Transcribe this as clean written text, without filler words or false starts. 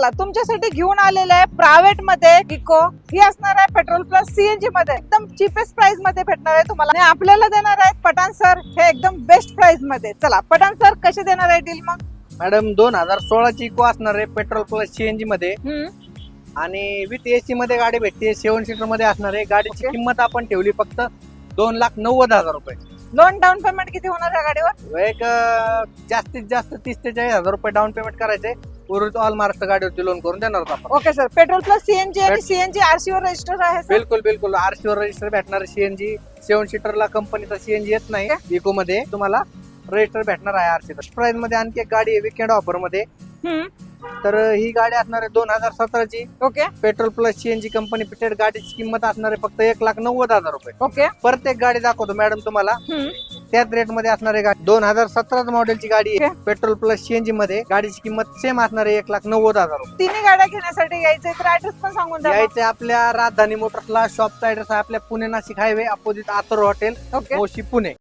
चला तुमच्यासाठी घेऊन आलेलं आहे प्रायव्हेट मध्ये इको. ही असणार आहे पेट्रोल प्लस सीएनजी मध्ये, एकदम चीपेस्ट प्राइस मध्ये भेटणार आहे तुम्हाला. आणि आपल्याला देणार आहेत पठाण सर हे एकदम बेस्ट प्राइस मध्ये. चला पठाण सर कसे देणार आहे डील मग? मॅडम 2016 ची इको असणार आहे पेट्रोल प्लस सीएनजी मध्ये आणि विथ एसी मध्ये गाडी भेटते. 7 सीटर मध्ये असणार आहे. गाडीची किंमत आपण ठेवली फक्त 2,90,000 रुपये. लोन डाऊन पेमेंट किती होणार या गाडीवर? एक जास्तीत जास्त 30 ते 40,000 रुपये डाऊन पेमेंट करायचे. उर्वरित ऑल महाराष्ट्र गाडीवरती लोन करून देणार आहोत आपण. Okay sir. Petrol plus CNG आणि सीएनजी आरसी वर रजिस्टर आहे सर? बिलकुल बिलकुल आरसी वर रजिस्टर भेटणार. सीएनजी 7 सीटरला कंपनीचा सीएनजी येत नाही. इको मध्ये तुम्हाला रजिस्टर भेटणार आहे आरसी. प्राइस मध्ये आणखी एक गाडी आहे विकेंड ऑफर मध्ये. तर ही गाडी असणार आहे 2017 ची. Okay. Petrol plus CNG company fitted. गाडीची किंमत असणार आहे फक्त 1,90,000 रुपये. ओके. प्रत्येक गाडी दाखवतो मॅडम तुम्हाला त्याच रेट मध्ये असणार आहे. गाडी 2017 मॉडेलची गाडी आहे पेट्रोल प्लस सीएनजी मध्ये. गाडीची किंमत सेम असणार आहे 1,90,000 रुपये. तिन्ही गाड्या घेण्यासाठी यायचे तर ऍड्रेस पण सांगून द्या. यायचे आपल्या राजधानी मोटर्सला. शॉपचा ऍड्रेस आहे आपल्या पुणे नाशिक हायवे अपोजिट आतर हॉटेल ओके. मोशी पुणे.